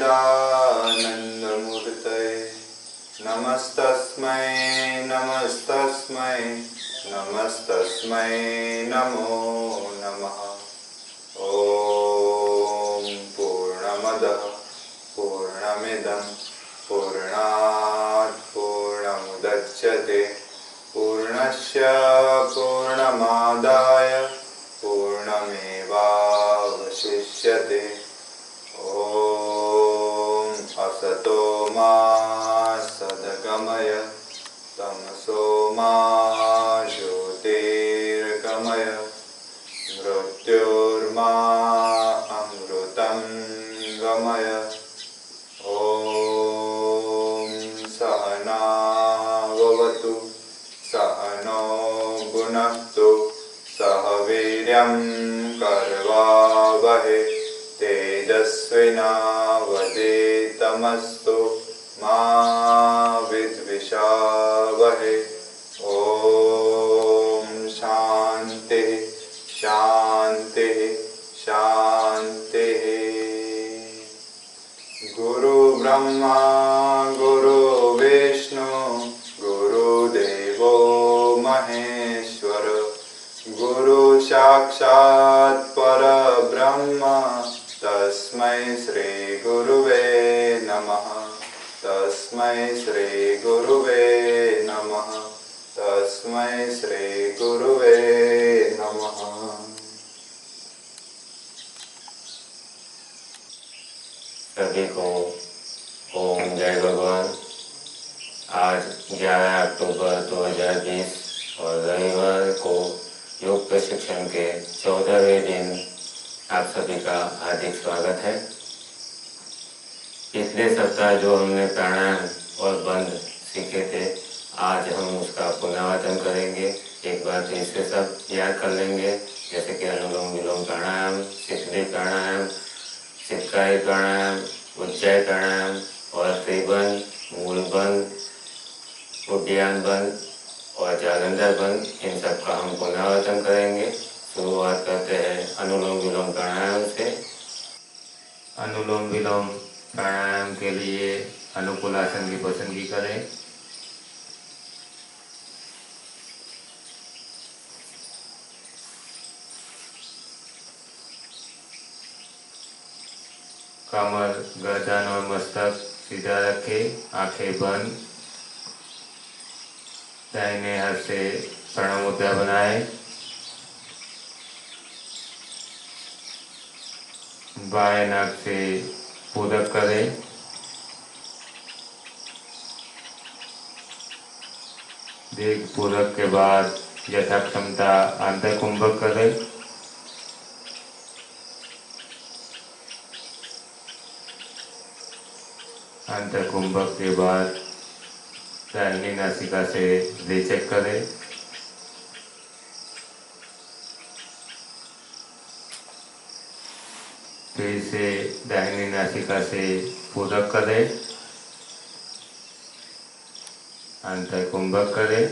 सच्चिदानन्दमूर्तये नमस्तस्मै नमस्तस्मै नमस्तस्मै नमो नमः। ॐ पूर्णमदः पूर्णमिदं पूर्णात् पूर्णमुदच्यते पूर्णस्य पूर्णमादाय पूर्णमेवावशिष्यते। ॐ असतो मा सद्गमय तमसो मा ज्योतिर्गमय मृत्योर्मा अमृतं गमय। ॐ सहनाववतु सहनो भुनक्तु सह वीर्यं कर्वावहै तेजस्विनावधीतमस्तु मा विद्विषावहै। ॐ शान्तिः शान्तिः शान्तिः। गुरु ब्रह्मा गुरु विष्णु गुरुदेवो महेश्वर गुरु साक्षात् परब्रह्म तस्मै श्री गुरुवे नमः तस्मै श्री गुरुवे नमः तस्मै श्री गुरुवे नमः। सभी को ओम जय भगवान। आज 11 अक्टूबर 2020 और रविवार को योग प्रशिक्षण के 14वें दिन आप सभी का हार्दिक स्वागत है। पिछले सप्ताह जो हमने प्राणायाम और बंद सीखे थे, आज हम उसका पुनरावर्तन करेंगे। एक बार फिर से सब याद कर लेंगे, जैसे कि अनुलोम विलोम प्राणायाम, शीतली प्राणायाम, शीतकारी प्राणायाम, उज्जय प्राणायाम और त्रिबंध, मूलबंध, उड्डयन बंध और जालंधर बंध। इन सब का हम पुनरावर्तन करेंगे। शुरुआत करते हैं अनुलोम विलोम प्राणायाम से। अनुलोम विलोम प्राणायाम के लिए अनुकूल आसन की पसंदगी करें। कमर, गर्दन और मस्तक सीधा रखें, आंखें बंद। दाहिने हाथ से प्रणव मुद्रा बनाएं। बाएं नाक से पूरक करें। दीर्घ पूरक के बाद यथा क्षमता आंतर कुंभक करें। आंतर कुंभक के बाद दाहिनी नासिका से रेचक करें। फिर से दाहिनी नासिका से पूरक करें, अंतर कुंभक करें।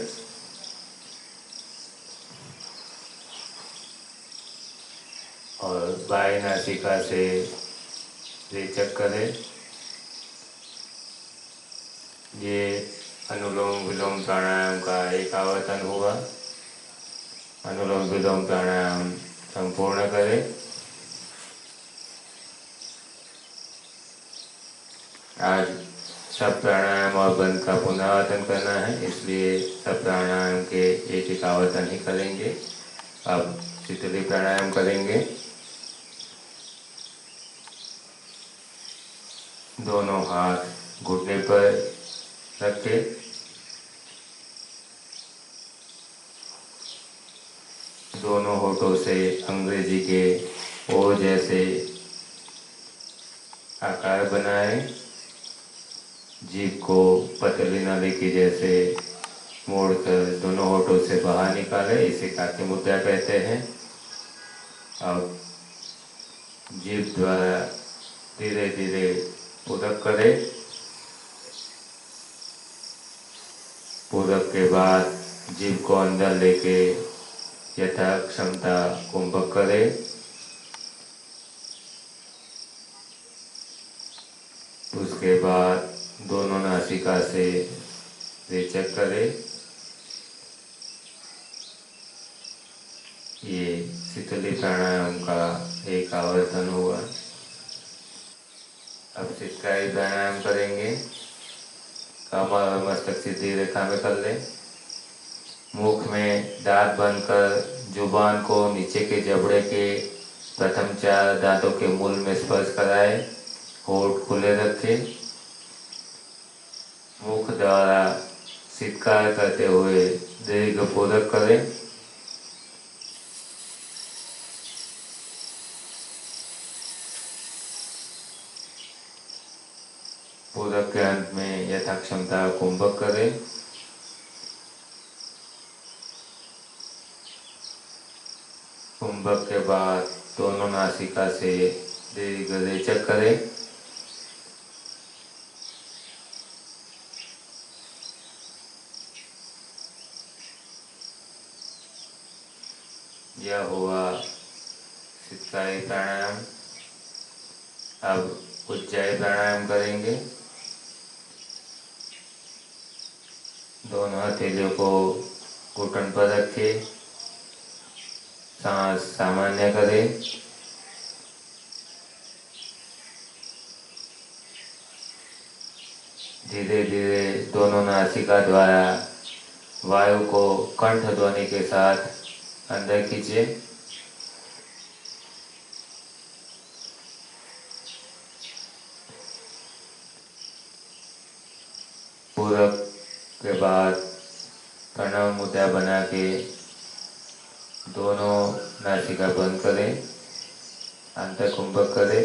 और बाएं नासिका से रेचक करें। ये अनुलोम विलोम प्राणायाम का एक आवर्तन हुआ। अनुलोम विलोम प्राणायाम संपूर्ण करें। आज सब प्राणायाम और बंद का पुनरावर्तन करना है, इसलिए सब प्राणायाम के एक आवर्तन ही करेंगे। अब शीतली प्राणायाम करेंगे। दोनों हाथ घुटने पर रखें। दोनों होठों से अंग्रेजी के ओ जैसे आकार बनाएं। जीभ को पतली नली की जैसे मोड़कर दोनों होठों से बाहर निकालें, इसे काकी मुद्रा कहते हैं। अब जीभ द्वारा धीरे धीरे पूरक करें। पूरक के बाद जीभ को अंदर लेके यथा क्षमता कुंभक करें। उसके बाद दोनों नासिका से रेचक करें। ये शीतली प्राणायाम का एक आवर्तन हुआ। अब चित्कारी प्राणायाम करेंगे। कमर और मस्तक सीधी रेखा में कर लें। मुख में दांत बंद कर जुबान को नीचे के जबड़े के प्रथम 4 दांतों के मूल में स्पर्श कराएं। होठ खुले रखें। मुख द्वारा चित्कार करते हुए दीर्घपूर्वक करें। पूरक के अंत में यथाक्षमता कुंभक करें। कुंभक के बाद दोनों नासिका से दीर्घ रेचक करें। यह हुआ चित्कारी प्राणायाम। अब उज्जाई प्राणायाम करेंगे। दोनों हथेलियों को घुटन पर रखें। सांस सामान्य करें। धीरे धीरे दोनों नासिका द्वारा वायु को कंठ ध्वनि के साथ अंदर खींचिए। पूरक के बाद प्रणव मुद्रा बना के दोनों नासिका बंद करें। अंतर कुंभक करें।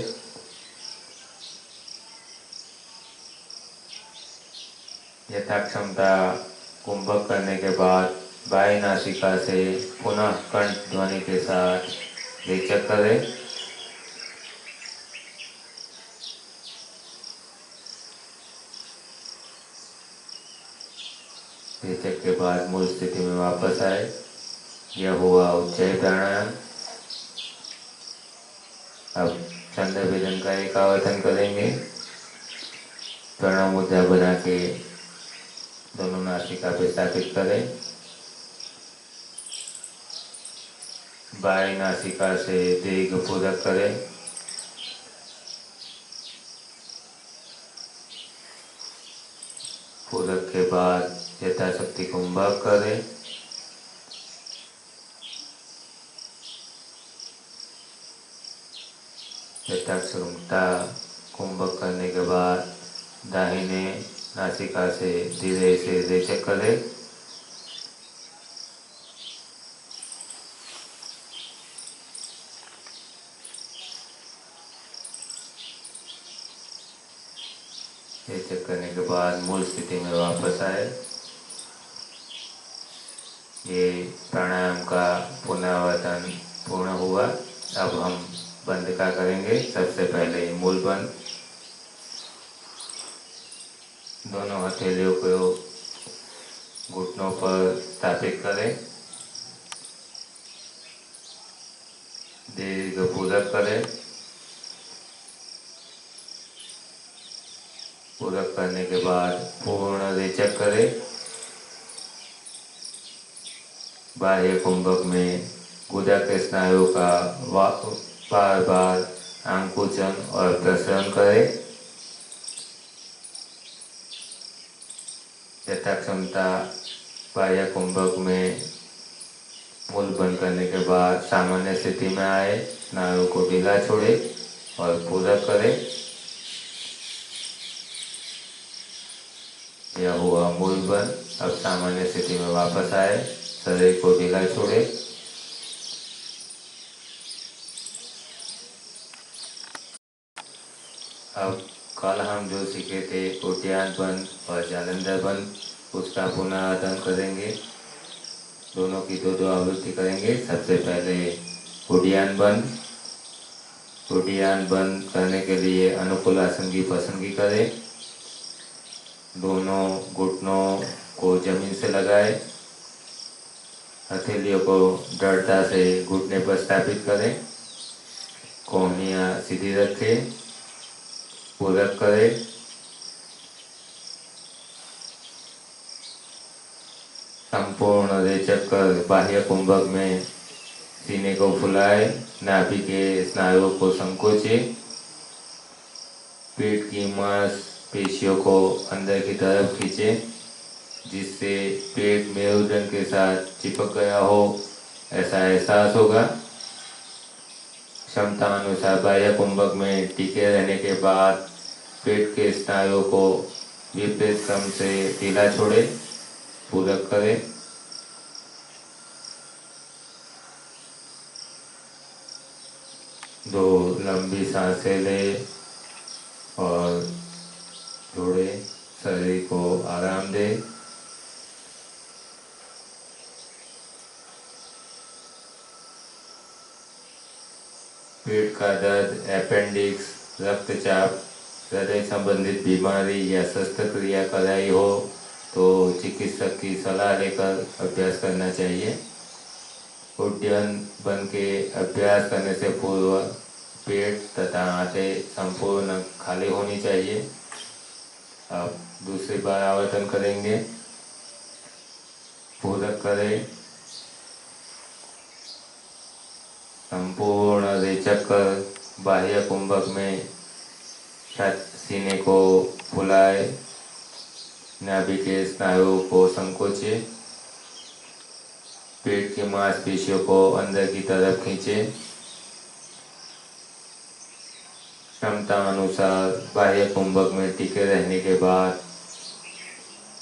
यथाक्षमता कुंभक करने के बाद बाई नासिका से पुनः कंठ ध्वनि के साथ रेचक करें। रेचक के बाद मूल स्थिति में वापस आए। यह हुआ उज्जाई प्राणायाम। अब चंद्र भेदन का एक आवर्तन करेंगे। प्रणव मुद्रा बना के दोनों नासिका पे स्थापित करें। बाई नासिका से दीर्घ पूरक करें। पूरक के बाद यथाशक्ति कुंभक करें। यथाक्षमता कुंभक करने के बाद दाहिने नासिका से धीरे से रेचक करें। रेचक करने के बाद मूल स्थिति में वापस आए। ये प्राणायाम का पुनरावर्तन पूर्ण हुआ। अब हम बंद का करेंगे। सबसे पहले मूल बंद। दोनों हथेलियों को घुटनों पर स्थापित करें। दीर्घ पूरक करें। पूरक करने के बाद पूर्ण रेचक करें। बाह्य कुंभक में गुदा के स्नायु का बार बार आंकुचन और प्रसरण करें। यथाक्षमता बाह्य कुंभक में मूल बंद करने के बाद सामान्य स्थिति में आए। स्नायु को ढीला छोड़े और पूरक करें। यह हुआ मूल बंद। अब सामान्य स्थिति में वापस आए। शरीर को ढीला छोड़े। अब कल हम जो सीखे थे उद्यान बंद और जालंधर बंद, उसका पुनरावर्तन करेंगे। दोनों की दो आवृत्ति करेंगे। सबसे पहले उद्यान बंद। उद्यान बंद करने के लिए अनुकूल आसन की पसंदगी करें। दोनों घुटनों को जमीन से लगाए। हथेलियों को दृढ़ता से घुटने पर स्थापित करें। कोहनियाँ सीधी रखें। पूरक करें। रेचक कर बाह्य कुंभक में सीने को फुलाए, नाभि के स्नायुओं को संकोचे, पेट की मांसपेशियों को अंदर की तरफ खींचे, जिससे पेट मेरुदंड के साथ चिपक गया हो ऐसा एहसास होगा। क्षमता अनुसार बाह्य कुंभक में टिके रहने के बाद पेट के स्नायुओं को विपरीत क्रम से ढीला छोड़े, पूरक करें। दो लंबी सांसें ले और छोड़े, शरीर को आराम दे। पेट का दर्द, अपेंडिक्स, रक्तचाप, हृदय संबंधित बीमारी या शस्त्रक्रिया कराई हो तो चिकित्सक की सलाह लेकर अभ्यास करना चाहिए। उड्डयन बन के अभ्यास करने से पूर्व पेट तथा आंतें संपूर्ण खाली होनी चाहिए। अब दूसरी बार आवर्तन करेंगे। पूरक करें। संपूर्ण रेचक कर बाह्य कुंभक में सीने को फुलाए, नाभि के स्नायुओं को संकोचे, पेट की मांसपेशियों को अंदर की तरफ खींचे। क्षमता अनुसार बाह्य कुंभक में टिके रहने के बाद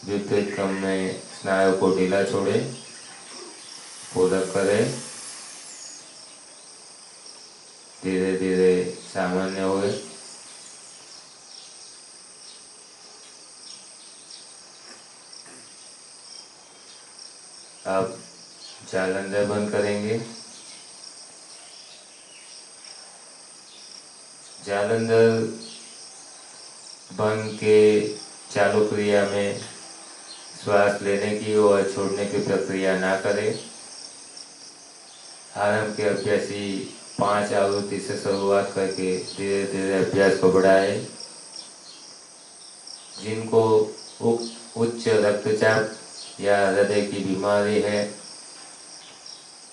विपरीत क्रम में स्नायु को ढीला छोड़े, पूरक करें। धीरे धीरे सामान्य हुए। अब जालंधर बंद करेंगे। जालंधर बंद के चालू क्रिया में श्वास लेने की और छोड़ने की प्रक्रिया ना करें। आरंभ के अभ्यासी 5 आवृत्ति से शुरुआत करके धीरे धीरे अभ्यास को बढ़ाए। जिनको उच्च रक्तचाप या हृदय की बीमारी है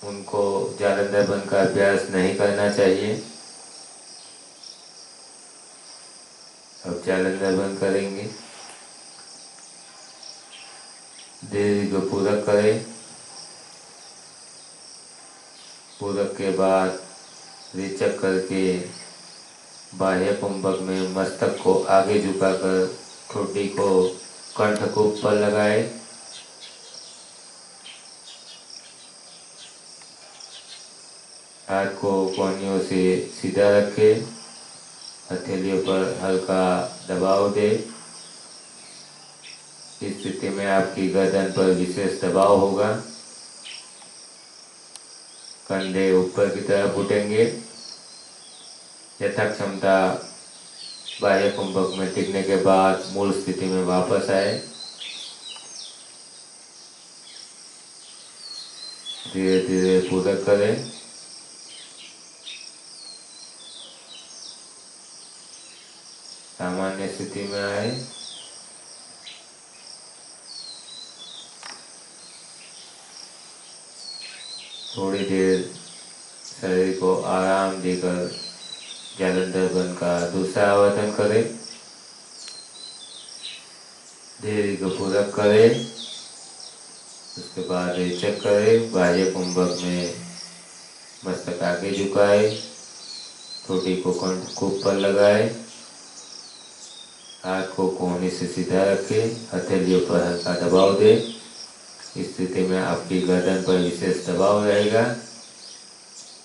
उनको जालंधर बंद का अभ्यास नहीं करना चाहिए। अब जालंधर बंद करेंगे। दीर्घ पूरक करें। पूरक के बाद रेचक करके बाह्य कुंभक में मस्तक को आगे झुकाकर ठोड़ी को कंठ को ऊपर लगाए। हाथ को कोहनियों से सीधा रखे, हथेलियों पर हल्का दबाव दे। इस स्थिति में आपकी गर्दन पर विशेष दबाव होगा। कंधे ऊपर की तरफ उठेंगे। यथा क्षमता बाह्य कुंभक में टिकने के बाद मूल स्थिति में वापस आए। धीरे धीरे पूरक करें। सामान्य स्थिति में आए। थोड़ी देर शरीर को आराम देकर जालंधर बंद का दूसरा आवर्तन करें। दीर्घ पूरक करें। उसके बाद रेचक करें। बाह्य कुंभक में मस्तक आगे झुकाए, ठोड़ी को कंठ को ऊपर लगाए, हाथ को कोहनी से सीधा रखें, हथेलियों पर हल्का दबाव दे। इस स्थिति में आपकी गर्दन पर विशेष दबाव रहेगा।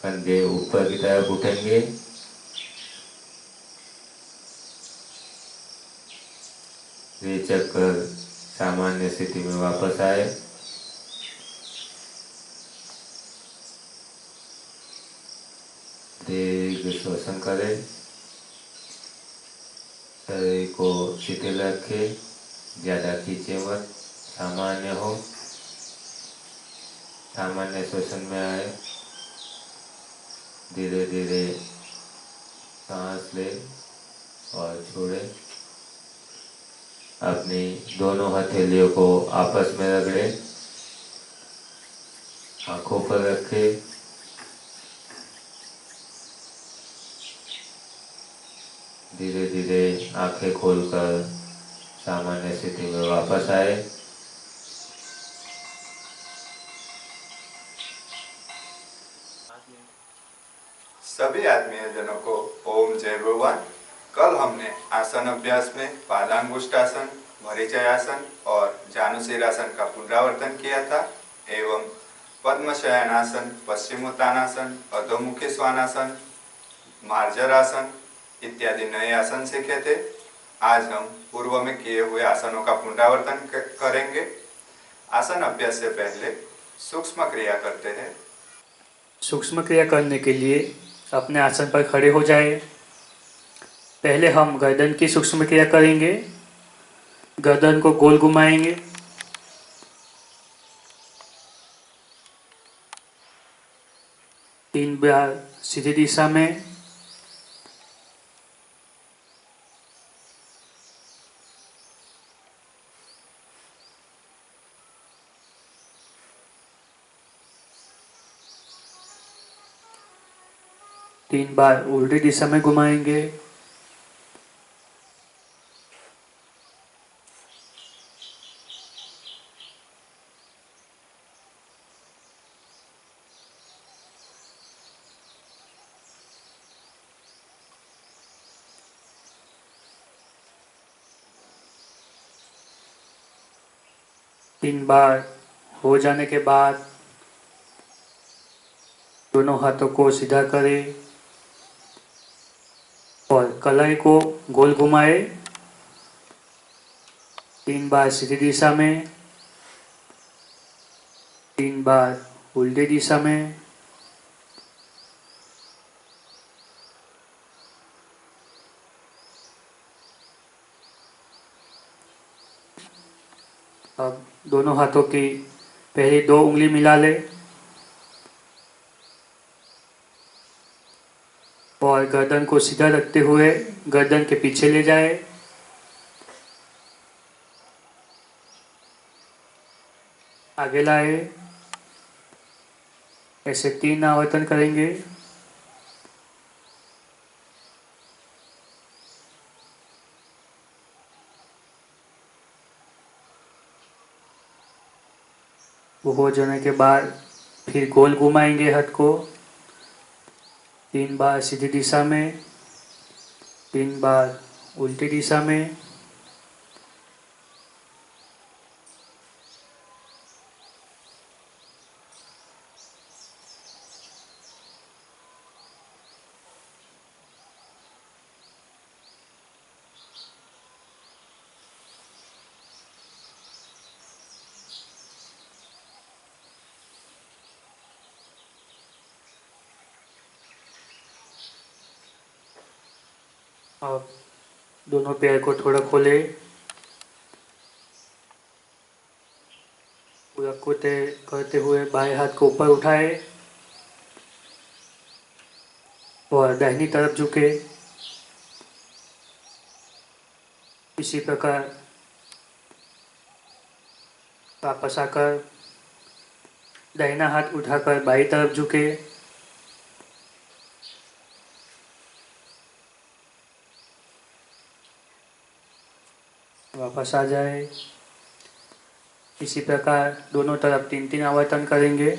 कंधे ऊपर की तरफ उठेंगे। रेचक कर सामान्य स्थिति में वापस आए। दीर्घ श्वसन करें। शरीर को शिथिल रखे, ज्यादा खींचे मत, सामान्य हो। सामान्य श्वसन में आए। धीरे धीरे सांस ले और छोड़े। अपनी दोनों हथेलियों को आपस में रगड़े। आंखों पर रखें। धीरे धीरे आंखें खोलकर सामान्य स्थिति में वापस आए। सभी आत्मीय जनों को ओम जय भगवान। कल हमने आसन अभ्यास में पादांगुष्ठासन, मरीचय आसन और जानुशीरासन का पुनरावर्तन किया था एवं पद्मशयनासन, पश्चिमोत्तानासन, अधोमुखी स्वानासन, मार्जरासन इत्यादि नए आसन सीखे थे। आज हम पूर्व में किए हुए आसनों का पुनरावर्तन करेंगे। आसन अभ्यास से पहले सूक्ष्म क्रिया करते हैं। सूक्ष्म क्रिया करने के लिए अपने आसन पर खड़े हो जाए। पहले हम गर्दन की सूक्ष्म क्रिया करेंगे। गर्दन को गोल घुमाएंगे। तीन बार सीधी दिशा में। तीन बार उल्टी दिशा में घुमाएंगे। तीन बार हो जाने के बाद दोनों हाथों को सीधा करें और कलाई को गोल घुमाए। तीन बार सीधी दिशा में, तीन बार उल्टी दिशा में। अब दोनों हाथों की पहली दो उंगली मिला ले और गर्दन को सीधा रखते हुए गर्दन के पीछे ले जाए। आगे लाए। ऐसे 3 आवर्तन करेंगे। वो हो जाने के बाद फिर गोल घुमाएंगे हाथ को। 3 बार सीधी दिशा में, 3 बार उल्टी दिशा में। अब दोनों पैर को थोड़ा खोले। पूरा कोते करते हुए बाएं हाथ को ऊपर उठाए और दाहिनी तरफ झुके। इसी प्रकार वापस आकर दाहिना हाथ उठाकर बाईं तरफ झुके। वापस आ जाए। इसी प्रकार दोनों तरफ 3-3 आवर्तन करेंगे।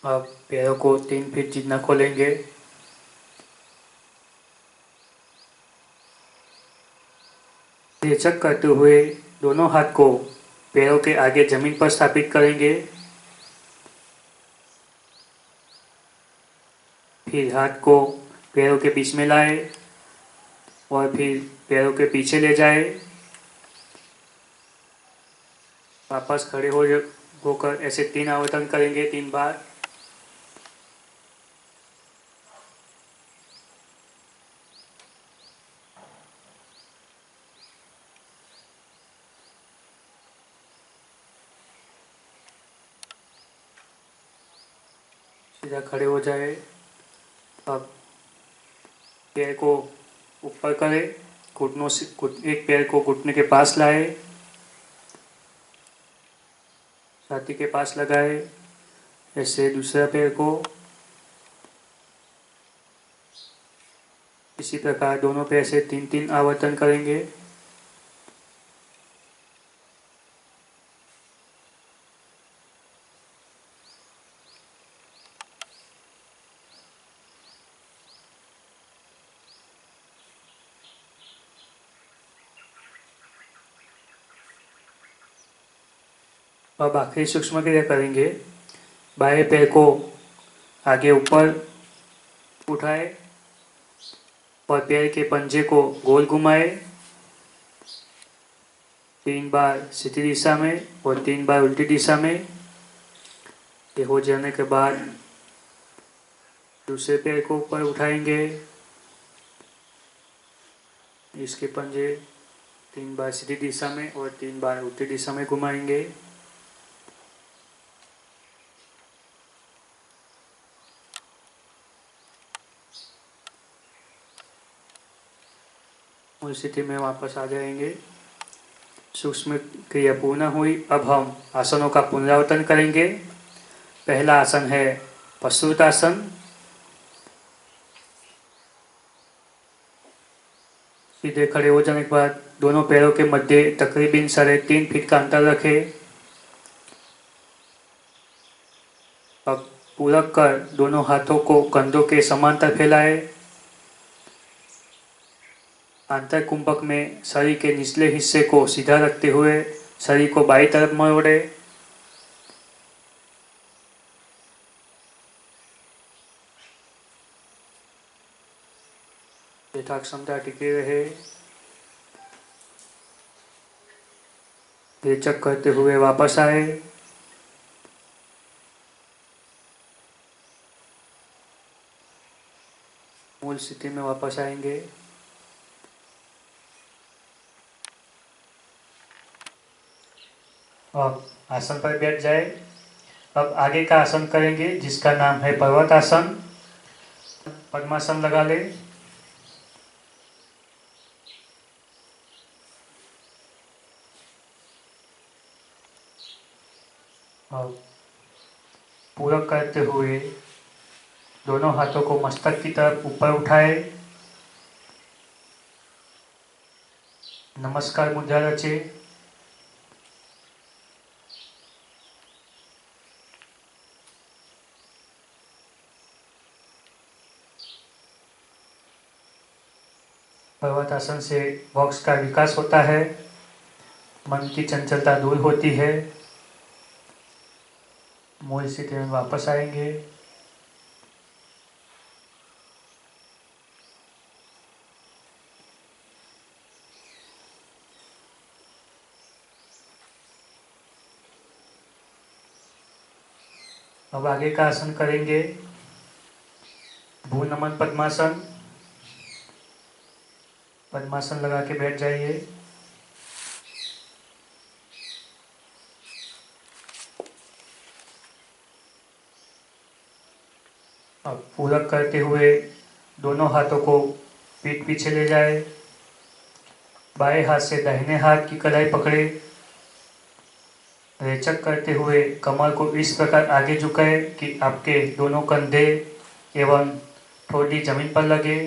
अब पैरों को 3 फीट जितना खोलेंगे। रेचक करते हुए दोनों हाथ को पैरों के आगे जमीन पर स्थापित करेंगे। फिर हाथ को पैरों के बीच में लाए और फिर पैरों के पीछे ले जाए। वापस खड़े होकर ऐसे 3 आवर्तन करेंगे, 3 बार। सीधा खड़े हो जाए। अब पैर को ऊपर करें, घुटनों से एक पैर को घुटने के पास लाए, छाती के पास लगाए। ऐसे दूसरा पैर को इसी प्रकार दोनों पैर से 3-3 आवर्तन करेंगे। अब आखिरी सूक्ष्म क्रिया करेंगे। बाएं पैर को आगे ऊपर उठाए और पैर के पंजे को गोल घुमाए, 3 बार सीधी दिशा में और 3 बार उल्टी दिशा में। ये हो जाने के बाद दूसरे पैर को ऊपर उठाएंगे, इसके पंजे 3 बार सीधी दिशा में और 3 बार उल्टी दिशा में घुमाएंगे। उस स्थिति में वापस आ जाएंगे। सूक्ष्म क्रिया पूर्ण हुई। अब हम आसनों का पुनरावर्तन करेंगे। पहला आसन है पश्चातासन। सीधे खड़े हो जाने के बाद दोनों पैरों के मध्य तकरीबन 3.5 फीट का अंतर रखें। अब पूरक कर दोनों हाथों को कंधों के समांतर फैलाए। आंतर कुंभक में शरीर के निचले हिस्से को सीधा रखते हुए शरीर को बाईं तरफ मोड़े। यथाक्षमता टिके रहे। रेचक करते हुए वापस आए। मूल स्थिति में वापस आएंगे। अब आसन पर बैठ जाए। अब आगे का आसन करेंगे जिसका नाम है पर्वतासन। पद्मासन लगा ले। अब पूरक करते हुए दोनों हाथों को मस्तक की तरफ ऊपर उठाए। नमस्कार मुद्रा रचे। पर्वतासन से वक्ष का विकास होता है, मन की चंचलता दूर होती है। मूल स्थिति में वापस आएंगे। अब आगे का आसन करेंगे भूनमन पद्मासन। पद्मासन लगा के बैठ जाइए। अब पूरक करते हुए दोनों हाथों को पीठ पीछे ले जाए। बाएं हाथ से दाहिने हाथ की कलाई पकड़े। रेचक करते हुए कमर को इस प्रकार आगे झुकाए कि आपके दोनों कंधे एवं ठोडी जमीन पर लगे।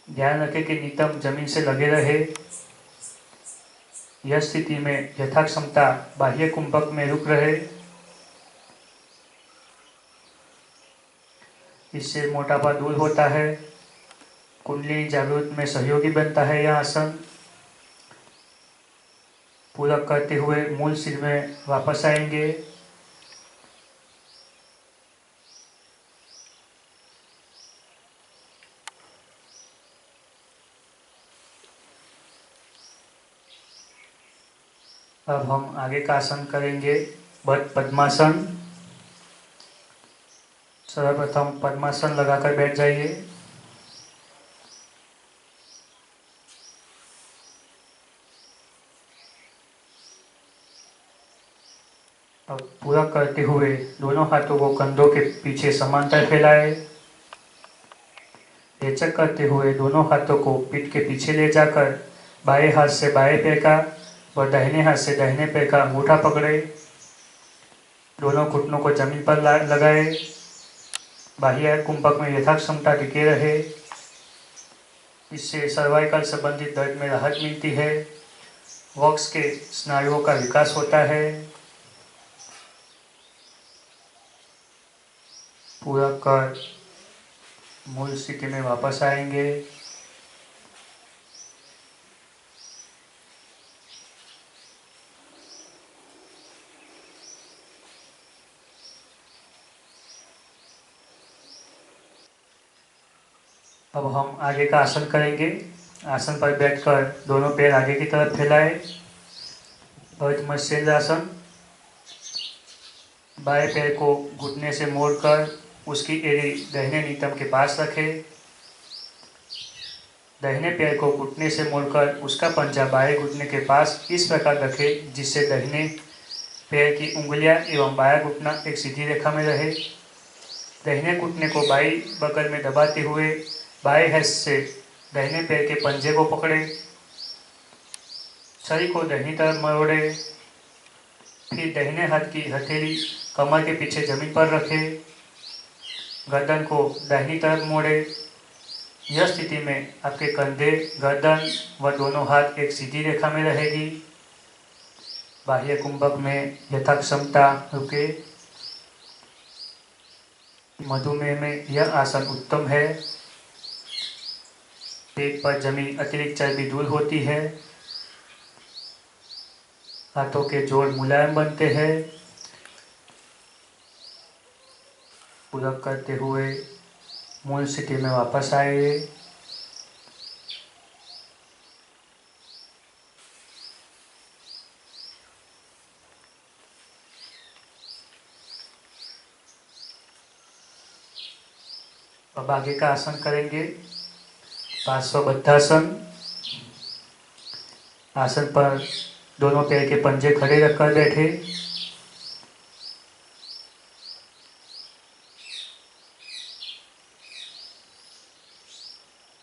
ध्यान रखें कि नितंब जमीन से लगे रहे। यह स्थिति में यथाक्षमता बाह्य कुंभक में रुक रहे। इससे मोटापा दूर होता है, कुंडली जागृत में सहयोगी बनता है यह आसन। पूरक करते हुए मूल सिर में वापस आएंगे। अब हम आगे का आसन करेंगे बद्ध पद्मासन। सर्वप्रथम पद्मासन लगाकर बैठ जाइए। अब पूरा करते हुए दोनों हाथों को कंधों के पीछे समांतर फैलाएं। रेचक करते हुए दोनों हाथों को पीठ के पीछे ले जाकर बाएं हाथ से बाएं पैर का व दाहिने हाथ से दाहिने पैर का अंगूठा पकड़े। दोनों घुटनों को जमीन पर लगाए। बाह्य कुंभक में यथाक्षमता टिके रहे। इससे सर्वाइकल संबंधित दर्द में राहत मिलती है। वक्स के स्नायुओं का विकास होता है। पूरा कर मूल स्थिति में वापस आएंगे। अब हम आगे का आसन करेंगे। आसन पर बैठकर दोनों पैर आगे की तरफ फैलाएं। अर्ध मत्स्येंद्रासन। बाएं पैर को घुटने से मोड़कर उसकी एड़ी दाहिने नितंब के पास रखें। दाहिने पैर को घुटने से मोड़कर उसका पंजा बाएं घुटने के पास इस प्रकार रखें जिससे दाहिने पैर की उंगलियां एवं बायां घुटना एक सीधी रेखा में रहे। दाहिने घुटने को बाईं बगल में दबाते हुए बाएं हाथ से दाहिने पैर के पंजे को पकड़े। शरीर को दाहिनी तरफ मरोड़े। फिर दाहिने हाथ की हथेली कमर के पीछे जमीन पर रखें। गर्दन को दाहिनी तरफ मोड़े। यह स्थिति में आपके कंधे, गर्दन व दोनों हाथ एक सीधी रेखा में रहेगी। बाह्य कुंभक में यथाक्षमता रुके। मधुमेह में यह आसन उत्तम है। पेट पर जमी अतिरिक्त चर्बी दूर होती है। हाथों के जोड़ मुलायम बनते हैं। पूरा करते हुए मूल स्थिति में वापस आए। अब आगे का आसन करेंगे पार्श्वबद्धासन। आसन पर दोनों पैर के पंजे खड़े रखकर बैठे।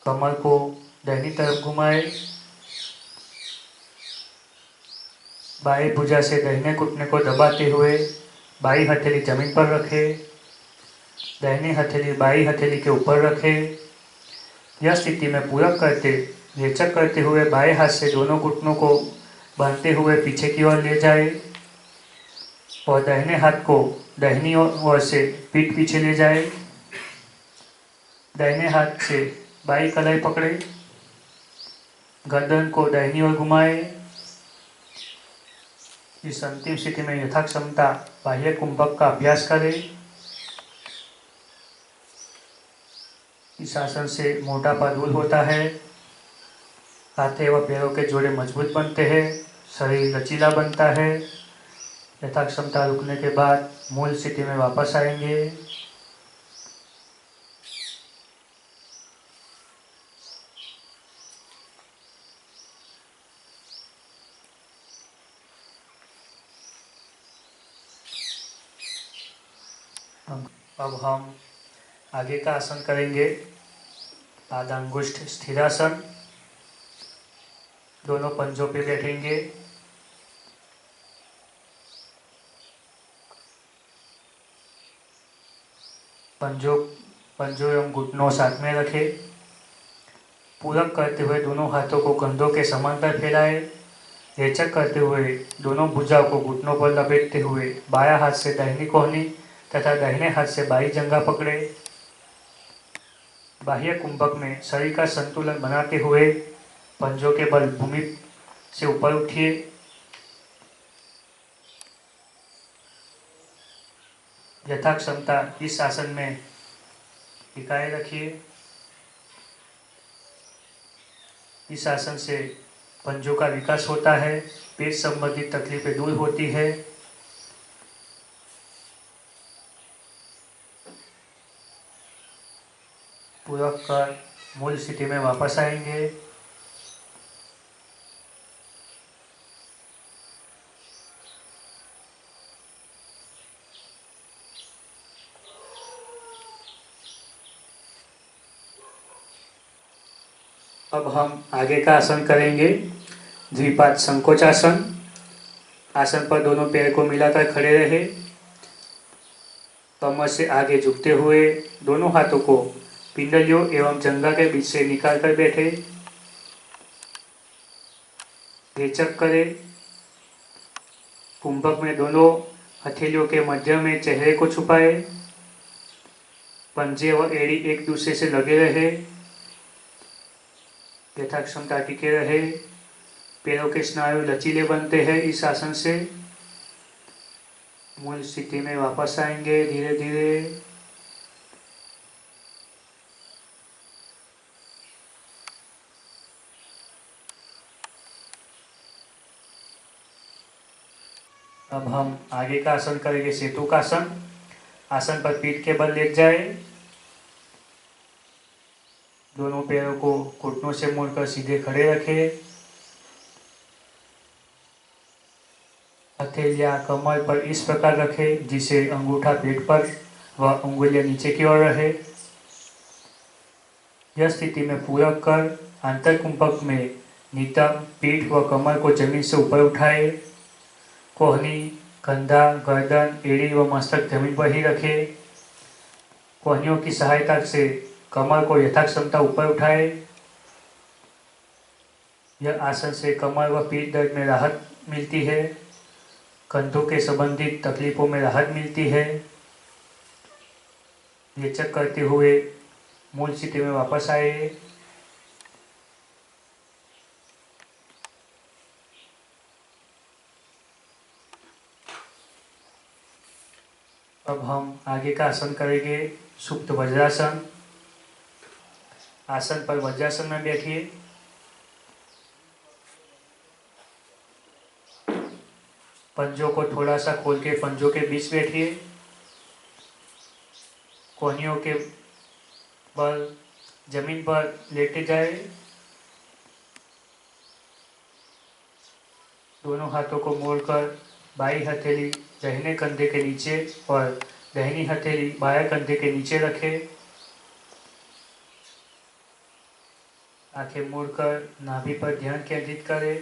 कमर को दाहिनी तरफ घुमाए। बाएं भुजा से दाहिने घुटने को दबाते हुए बाईं हथेली जमीन पर रखे। दाहिनी हथेली बाईं हथेली के ऊपर रखे। यह स्थिति में पूरक करते रेचक करते हुए बाएं हाथ से दोनों घुटनों को बांधते हुए पीछे की ओर ले जाए और दाहिने हाथ को दाहिनी ओर से पीठ पीछे ले जाए। दाहिने हाथ से बाईं कलाई पकड़े। गर्दन को दाहिनी ओर घुमाए। इस अंतिम स्थिति में यथाक्षमता बाह्य कुंभक का अभ्यास करें। इस आसन से मोटापा दूर होता है। हाथ व पैरों के जोड़े मजबूत बनते हैं। शरीर लचीला बनता है। यथाक्षमता रुकने के बाद मूल स्थिति में वापस आएंगे। अब हम आगे का आसन करेंगे पादांगुष्ठ स्थिरासन। दोनों पंजों पे बैठेंगे। पंजों एवं घुटनों साथ में रखें। पूरक करते हुए दोनों हाथों को कंधों के समांतर फैलाएं। रेचक करते हुए दोनों भुजाओं को घुटनों पर लपेटते हुए बायां हाथ से दाहिनी कोहनी तथा दाहिने हाथ से बाईं जंघा पकड़े। बाह्य कुंभक में शरीर का संतुलन बनाते हुए पंजों के बल भूमि से ऊपर उठिए। यथाक्षमता इस आसन में टिकाए रखिए। इस आसन से पंजों का विकास होता है। पेट संबंधित तकलीफें दूर होती है। पूरक कर मूल स्थिति में वापस आएंगे। अब हम आगे का आसन करेंगे, द्विपाद संकोचासन। आसन पर दोनों पैर को मिलाकर खड़े रहे, कमर से आगे झुकते हुए दोनों हाथों को पिंडलियों एवं जंघा के बीच से निकालकर बैठे। रेचक करें। कुंभक में दोनों हथेलियों के मध्य में चेहरे को छुपाए। पंजे व एड़ी एक दूसरे से लगे रहे, यथाक्षमता टिके रहे। पैरों के स्नायु लचीले बनते हैं इस आसन से। मूल स्थिति में वापस आएंगे धीरे धीरे। अब हम आगे का आसन करेंगे, सेतुकासन। आसन पर पीठ के बल लेट जाए, दोनों पैरों को घुटनों से मोड़कर सीधे खड़े रखें। हथेलियां कमर पर इस प्रकार रखें जिसे अंगूठा पेट पर व उंगलियां नीचे की ओर रहे। यह स्थिति में पूरक कर आंतर कुंभक में नितंब पीठ व कमर को जमीन से ऊपर उठाए। कोहनी, कंधा, गर्दन, एड़ी व मस्तक जमीन पर ही रखे। कोहनियों की सहायता से कमर को यथाक्षमता ऊपर उठाए। यह आसन से कमर व पीठ दर्द में राहत मिलती है, कंधों के संबंधित तकलीफों में राहत मिलती है। रेचक करते हुए मूल स्थिति में वापस आए। अब हम आगे का आसन करेंगे, सुप्त वज्रासन। आसन पर वज्रासन में बैठिए। पंजों को थोड़ा सा खोल के पंजों के बीच बैठिए। कोहनियों के बल जमीन पर लेटे जाए। दोनों हाथों को मोड़कर बाई हथेली दाहिने कंधे के नीचे और दाहिनी हथेली बाएं कंधे के नीचे रखें। आंखें मोड़कर नाभि पर ध्यान केंद्रित करें।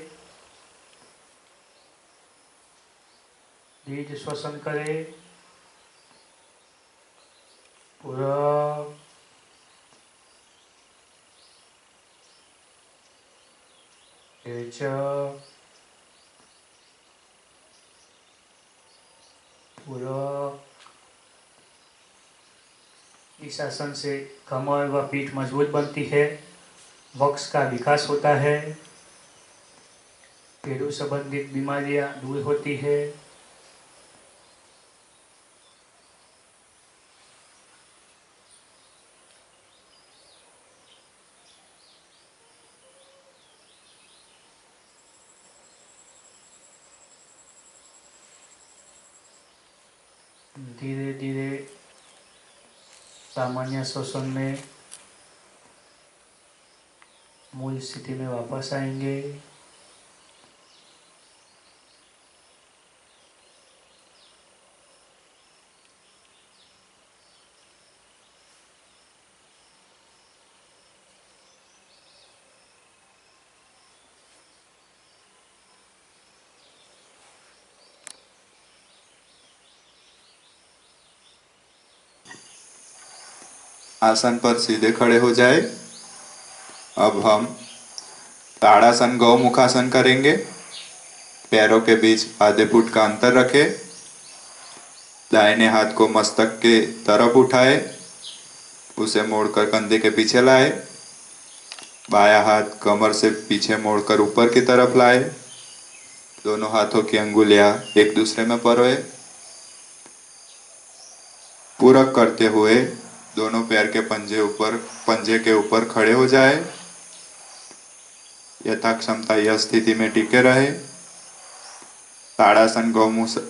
दीर्घ श्वसन करें। पूरक, रेचक, पूरक। इस आसन से कमर व पीठ मजबूत बनती है, वक्ष का विकास होता है, पेड़ों संबंधित बीमारियां दूर होती है। धीरे धीरे सामान्य श्वसन में मूल स्थिति में वापस आएंगे। आसन पर सीधे खड़े हो जाए। अब हम ताड़ासन गौमुखासन करेंगे। पैरों के बीच आधे फुट का अंतर रखें। दाहिने हाथ को मस्तक के तरफ उठाए, उसे मोड़कर कंधे के पीछे लाए। बायां हाथ कमर से पीछे मोड़कर ऊपर की तरफ लाए। दोनों हाथों की अंगुलियां एक दूसरे में परोए। पूरक करते हुए दोनों पैर के पंजे के ऊपर खड़े हो जाए। यथाक्षमता यह स्थिति में टिके रहे। ताड़ासन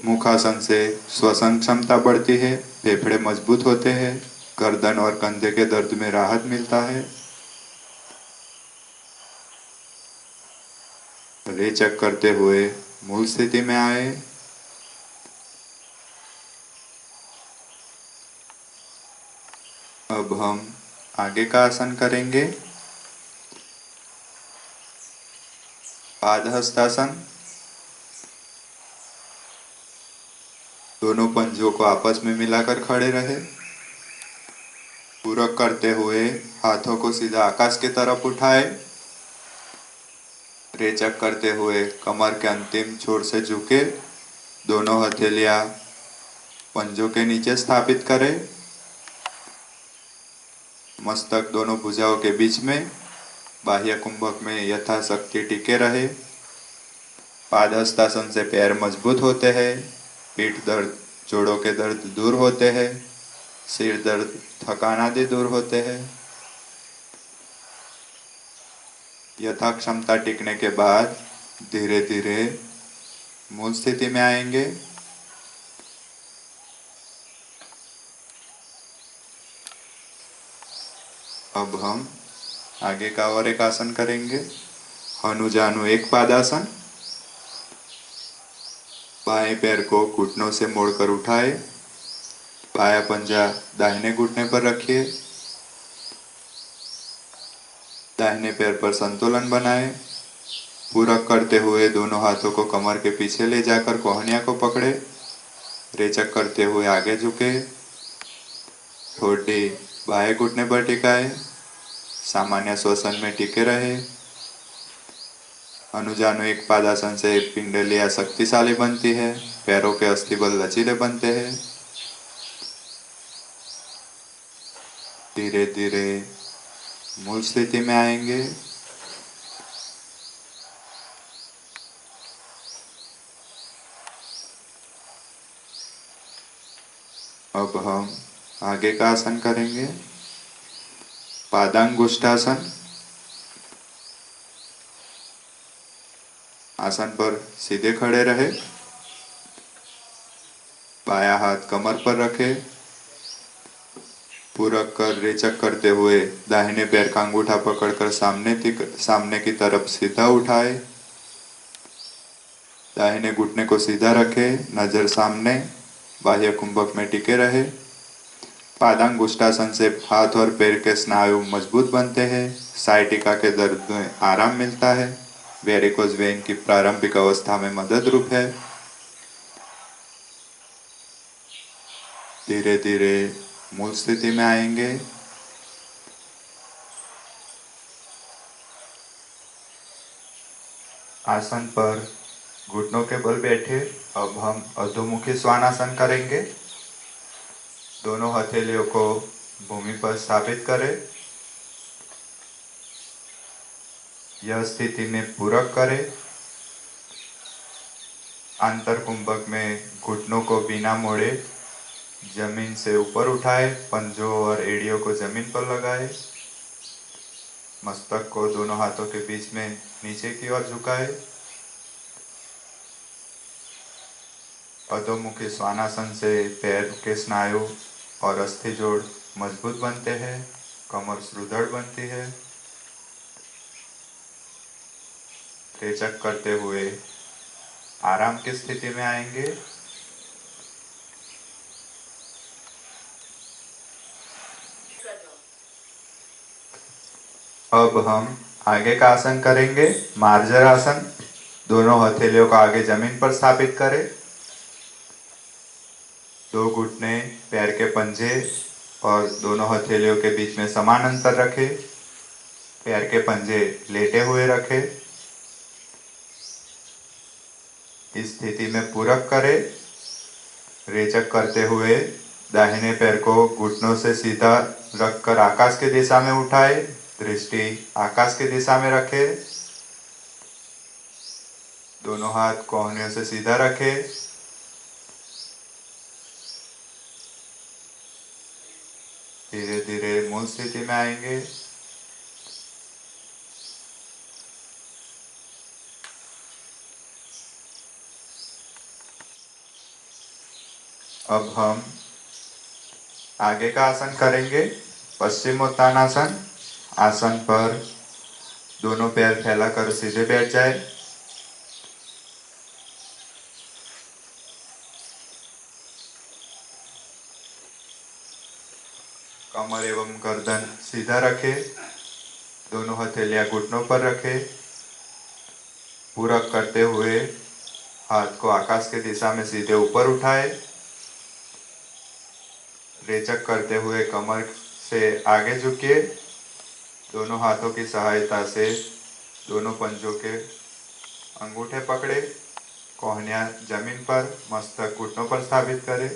मुखासन से श्वसन क्षमता बढ़ती है, फेफड़े मजबूत होते हैं, गर्दन और कंधे के दर्द में राहत मिलता है। रेचक करते हुए मूल स्थिति में आए। अब हम आगे का आसन करेंगे, पादहस्तासन। दोनों पंजों को आपस में मिलाकर खड़े रहे। पूरक करते हुए हाथों को सीधा आकाश की तरफ उठाए। रेचक करते हुए कमर के अंतिम छोर से झुके दोनों हथेलियां पंजों के नीचे स्थापित करें। मस्तक दोनों भुजाओं के बीच में बाह्य कुंभक में यथाशक्ति टिके रहे। पादहस्तासन से पैर मजबूत होते हैं, पीठ दर्द, जोड़ों के दर्द दूर होते हैं, सिर दर्द, थकान आदि दूर होते हैं। यथा क्षमता टिकने के बाद धीरे धीरे मूल स्थिति में आएंगे। अब हम आगे का और एक आसन करेंगे, हनुजानु एक पादासन। बाएं पैर को घुटनों से मोड़कर उठाए, बायां पंजा दाहिने घुटने पर रखिए, दाहिने पैर पर संतुलन बनाए। पूरक करते हुए दोनों हाथों को कमर के पीछे ले जाकर कोहनिया को पकड़े। रेचक करते हुए आगे झुके, ठोड़ी बाएं घुटने पर टिकाए, सामान्य श्वसन में टिके रहे। अनुजानु एक पादासन से पिंडलियां शक्तिशाली बनती है, पैरों के अस्थिबल लचीले बनते हैं। धीरे धीरे मूल स्थिति में आएंगे। अब हम आगे का आसन करेंगे, पादांगुष्ठासन। आसन पर सीधे खड़े रहे, बायां हाथ कमर पर रखे। पूरक कर रेचक करते हुए दाहिने पैर का अंगूठा पकड़कर सामने की तरफ सीधा उठाए। दाहिने घुटने को सीधा रखे, नजर सामने, बाह्य कुंभक में टिके रहे। पादांगुष्ठासन से हाथ और पैर के स्नायु मजबूत बनते हैं, साइटिका के दर्द में आराम मिलता है, वेरिकोज वेन की प्रारंभिक अवस्था में मदद रूप है। धीरे धीरे मूल स्थिति में आएंगे। आसन पर घुटनों के बल बैठे। अब हम अधोमुखी स्वानासन करेंगे। दोनों हथेलियों को भूमि पर स्थापित करें। यह स्थिति में पूरक करें। आंतर कुंभक में घुटनों को बिना मोड़े जमीन से ऊपर उठाए, पंजों और एड़ियों को जमीन पर लगाए। मस्तक को दोनों हाथों के बीच में नीचे की ओर झुकाए। अधोमुखी स्वानासन से पैर के स्नायु और अस्थि जोड़ मजबूत बनते हैं, कमर सुदृढ़ बनती है। रेचक करते हुए आराम की स्थिति में आएंगे। अब हम आगे का आसन करेंगे, मार्जर आसन। दोनों हथेलियों को आगे जमीन पर स्थापित करें। दो घुटने पैर के पंजे और दोनों हथेलियों के बीच में समान अंतर रखें। पैर के पंजे लेटे हुए रखें। इस स्थिति में पूरक करें। रेचक करते हुए दाहिने पैर को घुटनों से सीधा रखकर आकाश की दिशा में उठाए, दृष्टि आकाश की दिशा में रखें। दोनों हाथ कोहनियों से सीधा रखें। धीरे धीरे मूल स्थिति में आएंगे। अब हम आगे का आसन करेंगे, पश्चिमोत्तानासन। आसन पर दोनों पैर फैलाकर सीधे बैठ जाए। कमर एवं गर्दन सीधा रखे, दोनों हथेलियां घुटनों पर रखे। पूरक करते हुए हाथ को आकाश की दिशा में सीधे ऊपर उठाए। रेचक करते हुए कमर से आगे झुकिए। दोनों हाथों की सहायता से दोनों पंजों के अंगूठे पकड़े, कोहनियां जमीन पर, मस्तक घुटनों पर स्थापित करें।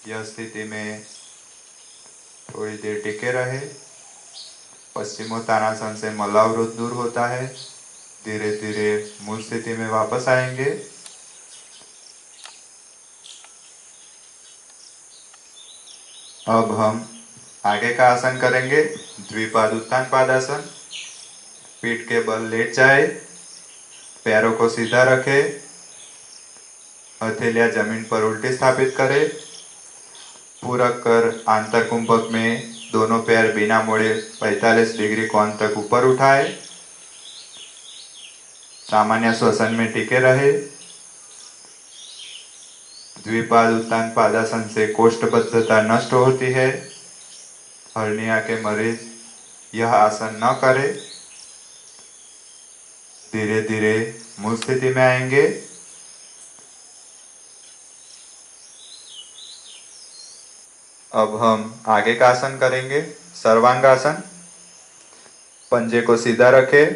यह स्थिति में थोड़ी देर टिके रहे। पश्चिमोत्तानासन से मलावरोध दूर होता है। धीरे धीरे मूल स्थिति में वापस आएंगे। अब हम आगे का आसन करेंगे, द्विपाद उत्तान पादासन। पीठ के बल लेट जाए, पैरों को सीधा रखे, हथेलियां जमीन पर उल्टी स्थापित करें। पूरक कर आंतर कुंभक में दोनों पैर बिना मोड़े 45 डिग्री कोण तक ऊपर उठाए। सामान्य श्वसन में टिके रहे। द्विपाद उत्तान पादासन से कोष्ठबद्धता नष्ट होती है। हर्निया के मरीज यह आसन न करें। धीरे धीरे मूल स्थिति में आएंगे। अब हम आगे का आसन करेंगे, सर्वांगासन। पंजे को सीधा रखें,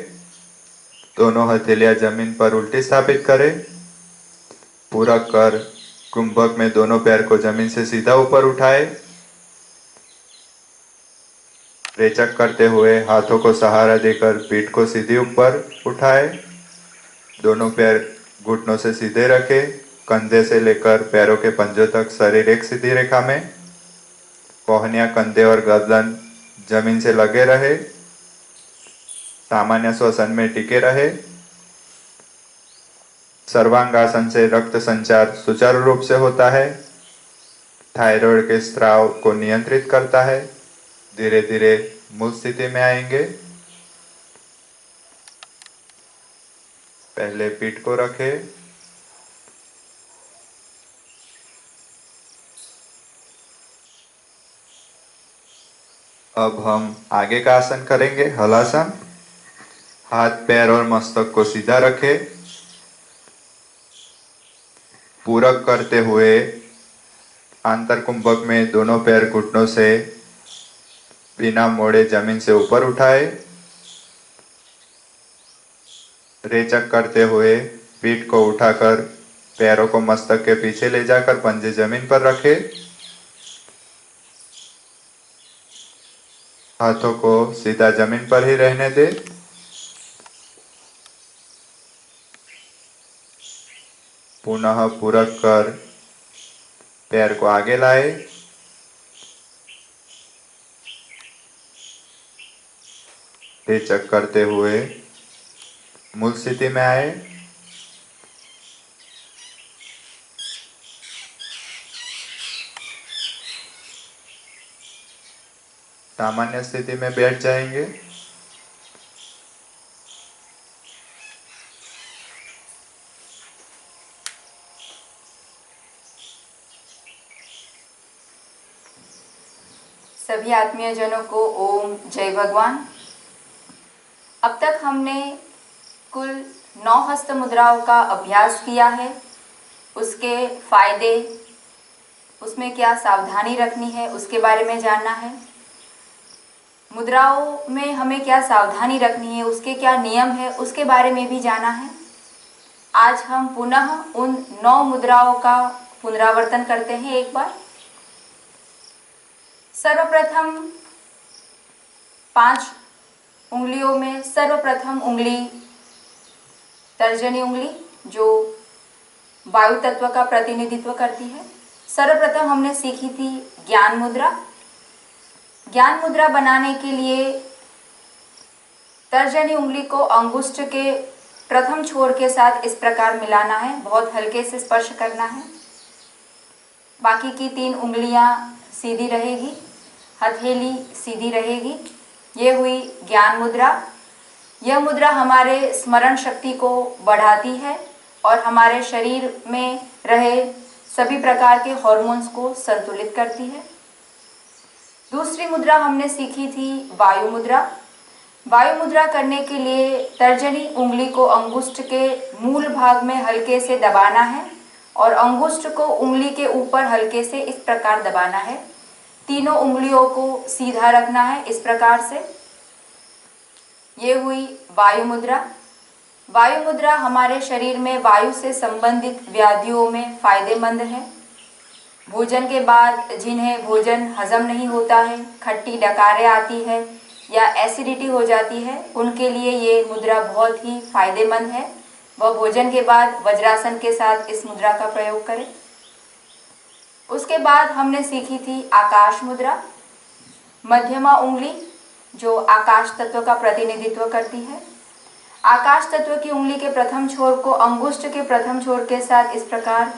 दोनों हथेलियां जमीन पर उल्टी स्थापित करें। पूरक कर कुंभक में दोनों पैर को जमीन से सीधा ऊपर उठाए। रेचक करते हुए हाथों को सहारा देकर पीठ को सीधी ऊपर उठाए। दोनों पैर घुटनों से सीधे रखें। कंधे से लेकर पैरों के पंजों तक शरीर एक सीधी रेखा में। कोहनियां, कंधे और गर्दन जमीन से लगे रहे। सामान्य श्वसन में टिके रहे। सर्वांगासन से रक्त संचार सुचारू रूप से होता है। थायराइड के स्राव को नियंत्रित करता है। धीरे धीरे मूल स्थिति में आएंगे। पहले पीठ को रखें, अब हम आगे का आसन करेंगे, हलासन। हाथ, पैर और मस्तक को सीधा रखें। पूरक करते हुए आंतर कुंभक में दोनों पैर घुटनों से बिना मोड़े जमीन से ऊपर उठाए। रेचक करते हुए पीठ को उठाकर पैरों को मस्तक के पीछे ले जाकर पंजे जमीन पर रखें। हाथों को सीधा जमीन पर ही रहने दें। पुनः पूरक कर पैर को आगे लाए। रेचक करते हुए मूल स्थिति में आए। सामान्य स्थिति में बैठ जाएंगे। सभी आत्मीय जनों को ओम जय भगवान। अब तक हमने कुल 9 हस्त मुद्राओं का अभ्यास किया है। उसके फायदे, उसमें क्या सावधानी रखनी है, उसके बारे में जानना है। मुद्राओं में हमें क्या सावधानी रखनी है, उसके क्या नियम है, उसके बारे में भी जाना है। आज हम पुनः उन 9 मुद्राओं का पुनरावर्तन करते हैं एक बार। सर्वप्रथम 5 उंगलियों में सर्वप्रथम उंगली तर्जनी उंगली, जो वायु तत्व का प्रतिनिधित्व करती है। सर्वप्रथम हमने सीखी थी ज्ञान मुद्रा। ज्ञान मुद्रा बनाने के लिए तर्जनी उंगली को अंगुष्ठ के प्रथम छोर के साथ इस प्रकार मिलाना है, बहुत हल्के से स्पर्श करना है। बाकी की 3 उंगलियां सीधी रहेगी, हथेली सीधी रहेगी। ये हुई ज्ञान मुद्रा। यह मुद्रा हमारे स्मरण शक्ति को बढ़ाती है और हमारे शरीर में रहे सभी प्रकार के हार्मोन्स को संतुलित करती है। दूसरी मुद्रा हमने सीखी थी वायु मुद्रा। वायु मुद्रा करने के लिए तर्जनी उंगली को अंगुष्ठ के मूल भाग में हल्के से दबाना है और अंगुष्ठ को उंगली के ऊपर हल्के से इस प्रकार दबाना है। तीनों उंगलियों को सीधा रखना है इस प्रकार से। ये हुई वायु मुद्रा। वायु मुद्रा हमारे शरीर में वायु से संबंधित व्याधियों में फायदेमंद है। भोजन के बाद जिन्हें भोजन हजम नहीं होता है, खट्टी डकारें आती है या एसिडिटी हो जाती है, उनके लिए ये मुद्रा बहुत ही फायदेमंद है। वह भोजन के बाद वज्रासन के साथ इस मुद्रा का प्रयोग करें। उसके बाद हमने सीखी थी आकाश मुद्रा। मध्यमा उंगली जो आकाश तत्व का प्रतिनिधित्व करती है। आकाश तत्व की उंगली के प्रथम छोर को अंगुष्ठ के प्रथम छोर के साथ इस प्रकार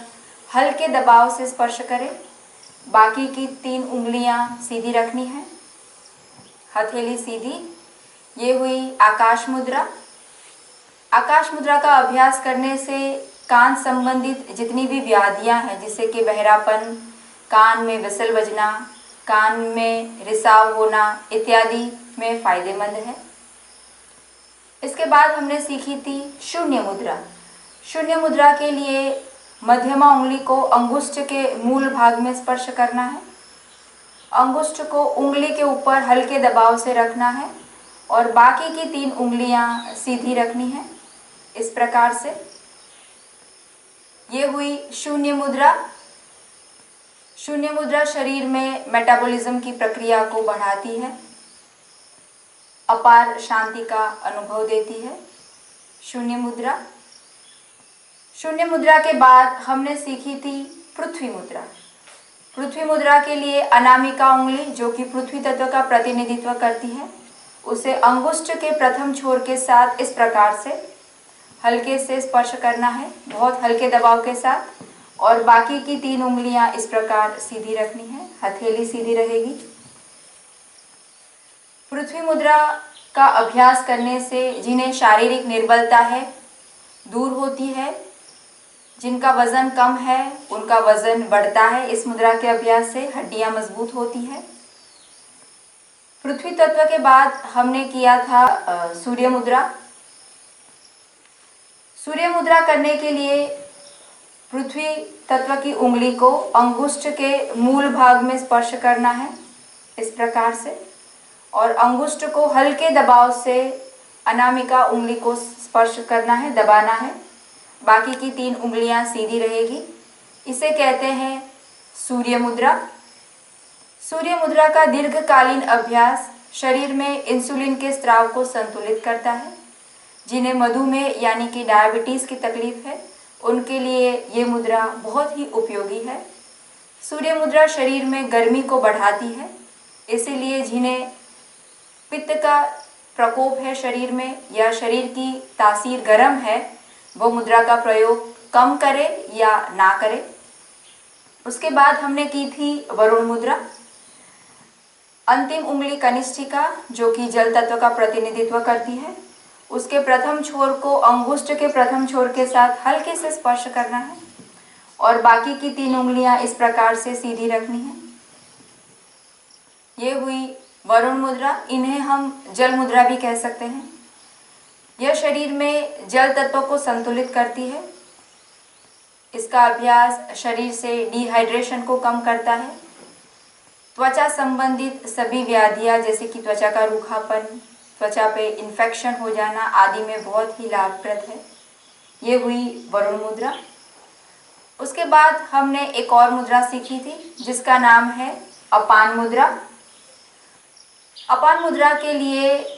हल्के दबाव से स्पर्श करें। बाकी की 3 उंगलियां सीधी रखनी है, हथेली सीधी। ये हुई आकाश मुद्रा। आकाश मुद्रा का अभ्यास करने से कान संबंधित जितनी भी व्याधियां हैं, जैसे कि बहरापन, कान में विसल बजना, कान में रिसाव होना इत्यादि में फायदेमंद है। इसके बाद हमने सीखी थी शून्य मुद्रा। शून्य मुद्रा के लिए मध्यमा उंगली को अंगुष्ठ के मूल भाग में स्पर्श करना है। अंगुष्ठ को उंगली के ऊपर हल्के दबाव से रखना है और बाकी की 3 उंगलियां सीधी रखनी है इस प्रकार से। ये हुई शून्य मुद्रा। शून्य मुद्रा शरीर में मेटाबॉलिज्म की प्रक्रिया को बढ़ाती है, अपार शांति का अनुभव देती है शून्य मुद्रा। शून्य मुद्रा के बाद हमने सीखी थी पृथ्वी मुद्रा। पृथ्वी मुद्रा के लिए अनामिका उंगली जो कि पृथ्वी तत्व का प्रतिनिधित्व करती है, उसे अंगुष्ठ के प्रथम छोर के साथ इस प्रकार से हल्के से स्पर्श करना है, बहुत हल्के दबाव के साथ, और बाकी की 3 उंगलियां इस प्रकार सीधी रखनी है, हथेली सीधी रहेगी। पृथ्वी मुद्रा का अभ्यास करने से जिन्हें शारीरिक निर्बलता है दूर होती है, जिनका वजन कम है उनका वजन बढ़ता है। इस मुद्रा के अभ्यास से हड्डियां मजबूत होती है। पृथ्वी तत्व के बाद हमने किया था सूर्य मुद्रा। सूर्य मुद्रा करने के लिए पृथ्वी तत्व की उंगली को अंगुष्ठ के मूल भाग में स्पर्श करना है इस प्रकार से, और अंगुष्ठ को हल्के दबाव से अनामिका उंगली को स्पर्श करना है, दबाना है। बाकी की 3 उंगलियां सीधी रहेगी। इसे कहते हैं सूर्य मुद्रा। सूर्य मुद्रा का दीर्घकालीन अभ्यास शरीर में इंसुलिन के स्राव को संतुलित करता है। जिन्हें मधुमेह यानी कि डायबिटीज़ की तकलीफ है, उनके लिए ये मुद्रा बहुत ही उपयोगी है। सूर्य मुद्रा शरीर में गर्मी को बढ़ाती है, इसीलिए जिन्हें पित्त का प्रकोप है शरीर में या शरीर की तासीर गर्म है, वो मुद्रा का प्रयोग कम करे या ना करे। उसके बाद हमने की थी वरुण मुद्रा। अंतिम उंगली कनिष्ठिका जो कि जल तत्व का प्रतिनिधित्व करती है, उसके प्रथम छोर को अंगुष्ठ के प्रथम छोर के साथ हल्के से स्पर्श करना है और बाकी की 3 उंगलियां इस प्रकार से सीधी रखनी है। ये हुई वरुण मुद्रा। इन्हें हम जल मुद्रा भी कह सकते हैं। यह शरीर में जल तत्व को संतुलित करती है। इसका अभ्यास शरीर से डिहाइड्रेशन को कम करता है। त्वचा संबंधित सभी व्याधियां जैसे कि त्वचा का रूखापन, त्वचा पे इन्फेक्शन हो जाना आदि में बहुत ही लाभप्रद है। ये हुई वरुण मुद्रा। उसके बाद हमने एक और मुद्रा सीखी थी जिसका नाम है अपान मुद्रा। अपान मुद्रा के लिए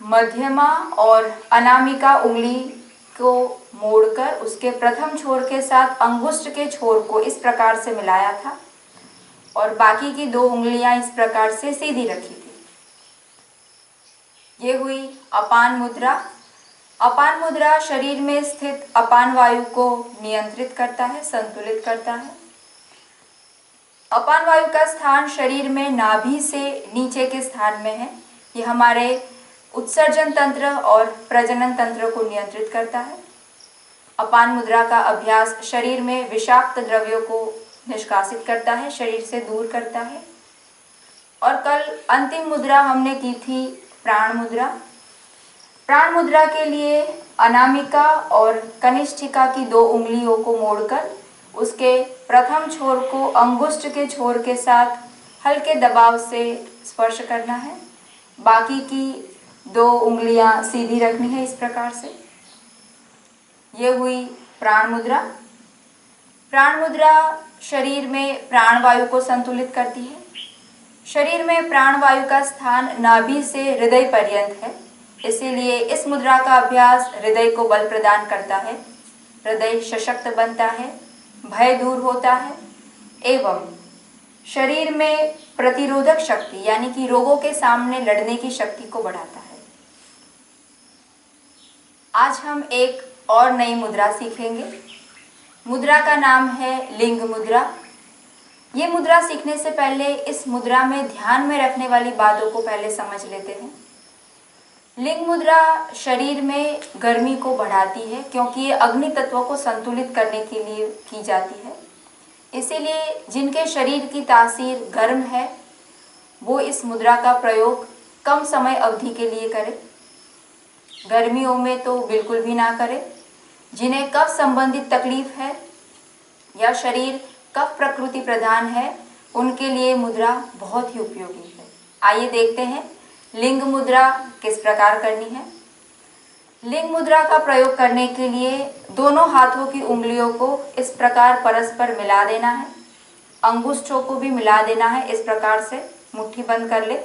मध्यमा और अनामिका उंगली को मोड़कर उसके प्रथम छोर के साथ अंगुष्ठ के छोर को इस प्रकार से मिलाया था और बाकी की 2 उंगलियां इस प्रकार से सीधी रखी थी। ये हुई अपान मुद्रा। अपान मुद्रा शरीर में स्थित अपान वायु को नियंत्रित करता है, संतुलित करता है। अपान वायु का स्थान शरीर में नाभि से नीचे के स्थान में है। यह हमारे उत्सर्जन तंत्र और प्रजनन तंत्र को नियंत्रित करता है। अपान मुद्रा का अभ्यास शरीर में विषाक्त द्रव्यों को निष्कासित करता है, शरीर से दूर करता है। और कल अंतिम मुद्रा हमने की थी प्राण मुद्रा। प्राण मुद्रा के लिए अनामिका और कनिष्ठिका की 2 उंगलियों को मोड़कर उसके प्रथम छोर को अंगुष्ठ के छोर के साथ हल्के दबाव से स्पर्श करना है। बाकी की 2 उंगलियां सीधी रखनी है, इस प्रकार से। ये हुई प्राण मुद्रा। प्राण मुद्रा शरीर में प्राण वायु को संतुलित करती है। शरीर में प्राण वायु का स्थान नाभि से हृदय पर्यंत है, इसीलिए इस मुद्रा का अभ्यास हृदय को बल प्रदान करता है। हृदय सशक्त बनता है, भय दूर होता है एवं शरीर में प्रतिरोधक शक्ति यानी कि रोगों के सामने लड़ने की शक्ति को बढ़ाता है। आज हम एक और नई मुद्रा सीखेंगे। मुद्रा का नाम है लिंग मुद्रा। ये मुद्रा सीखने से पहले इस मुद्रा में ध्यान में रखने वाली बातों को पहले समझ लेते हैं। लिंग मुद्रा शरीर में गर्मी को बढ़ाती है, क्योंकि ये अग्नि तत्व को संतुलित करने के लिए की जाती है। इसीलिए जिनके शरीर की तासीर गर्म है वो इस मुद्रा का प्रयोग कम समय अवधि के लिए करें। गर्मियों में तो बिल्कुल भी ना करें। जिन्हें कफ संबंधित तकलीफ है या शरीर कफ प्रकृति प्रधान है, उनके लिए मुद्रा बहुत ही उपयोगी है। आइए देखते हैं लिंग मुद्रा किस प्रकार करनी है। लिंग मुद्रा का प्रयोग करने के लिए दोनों हाथों की उंगलियों को इस प्रकार परस्पर मिला देना है। अंगुष्ठों को भी मिला देना है, इस प्रकार से मुट्ठी बंद कर ले।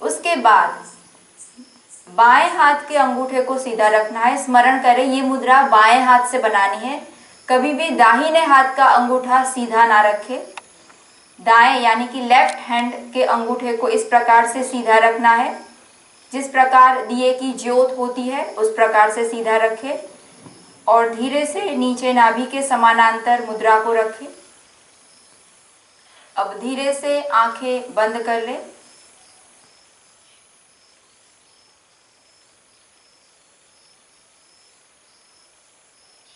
उसके बाद बाएं हाथ के अंगूठे को सीधा रखना है। स्मरण करें, ये मुद्रा बाएं हाथ से बनानी है। कभी भी दाहिने हाथ का अंगूठा सीधा ना रखें। दाएं यानी कि लेफ्ट हैंड के अंगूठे को इस प्रकार से सीधा रखना है। जिस प्रकार दिए की ज्योत होती है उस प्रकार से सीधा रखें और धीरे से नीचे नाभि के समानांतर मुद्रा को रखें। अब धीरे से आंखें बंद कर लें।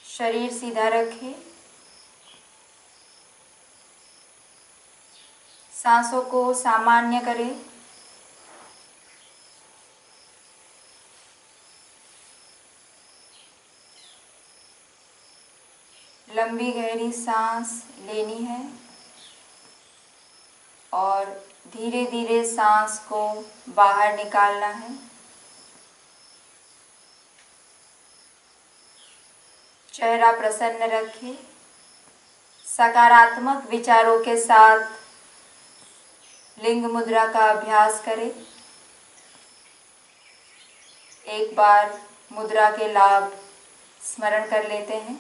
शरीर सीधा रखें। सांसों को सामान्य करें। लंबी गहरी सांस लेनी है और धीरे धीरे सांस को बाहर निकालना है। चेहरा प्रसन्न रखें। सकारात्मक विचारों के साथ लिंग मुद्रा का अभ्यास करें। एक बार मुद्रा के लाभ स्मरण कर लेते हैं।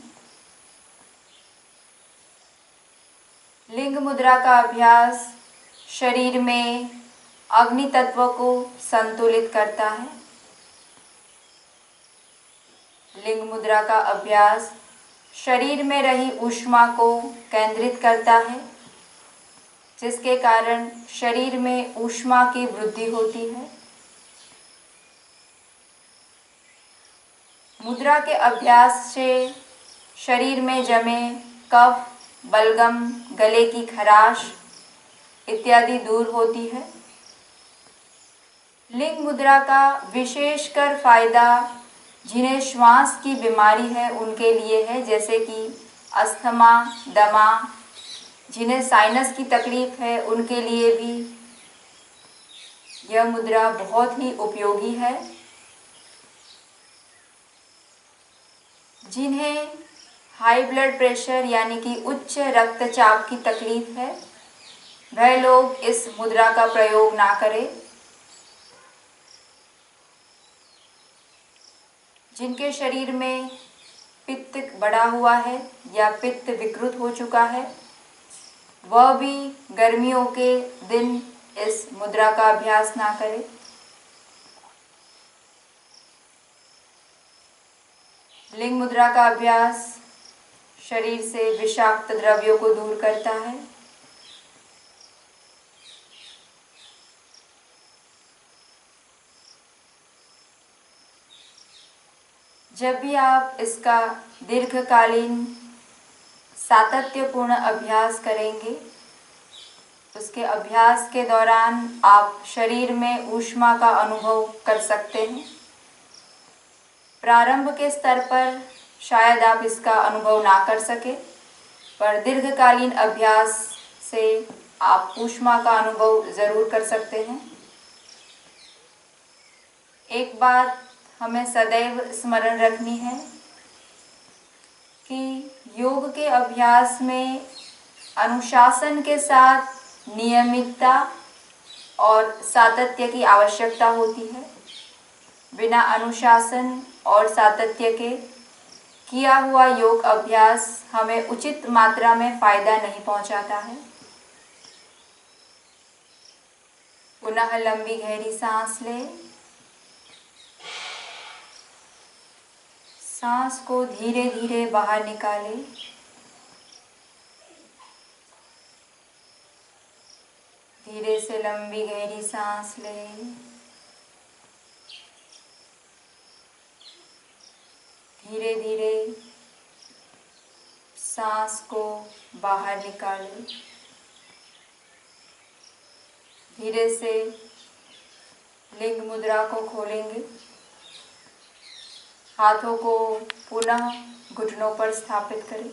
लिंग मुद्रा का अभ्यास शरीर में अग्नि तत्व को संतुलित करता है। लिंग मुद्रा का अभ्यास शरीर में रही ऊष्मा को केंद्रित करता है, जिसके कारण शरीर में ऊष्मा की वृद्धि होती है। मुद्रा के अभ्यास से शरीर में जमे कफ, बलगम, गले की खराश इत्यादि दूर होती है। लिंग मुद्रा का विशेषकर फायदा जिन्हें श्वास की बीमारी है उनके लिए है, जैसे कि अस्थमा, दमा, जिन्हें साइनस की तकलीफ है उनके लिए भी यह मुद्रा बहुत ही उपयोगी है। जिन्हें हाई ब्लड प्रेशर यानी कि उच्च रक्तचाप की तकलीफ है वह लोग इस मुद्रा का प्रयोग ना करें। जिनके शरीर में पित्त बढ़ा हुआ है या पित्त विकृत हो चुका है वह भी गर्मियों के दिन इस मुद्रा का अभ्यास ना करें। लिंग मुद्रा का अभ्यास शरीर से विषाक्त द्रव्यों को दूर करता है। जब भी आप इसका दीर्घकालीन सातत्यपूर्ण अभ्यास करेंगे, उसके अभ्यास के दौरान आप शरीर में ऊष्मा का अनुभव कर सकते हैं। प्रारंभ के स्तर पर शायद आप इसका अनुभव ना कर सके, पर दीर्घकालीन अभ्यास से आप ऊष्मा का अनुभव जरूर कर सकते हैं। एक बात हमें सदैव स्मरण रखनी है कि योग के अभ्यास में अनुशासन के साथ नियमितता और सातत्य की आवश्यकता होती है। बिना अनुशासन और सातत्य के किया हुआ योग अभ्यास हमें उचित मात्रा में फायदा नहीं पहुंचाता है। पुनः लंबी गहरी सांस लें। सांस को धीरे धीरे बाहर निकालें। धीरे से लंबी गहरी सांस लें। धीरे धीरे सांस को बाहर निकालें। धीरे से लिंग मुद्रा को खोलेंगे। हाथों को पुनः घुटनों पर स्थापित करें।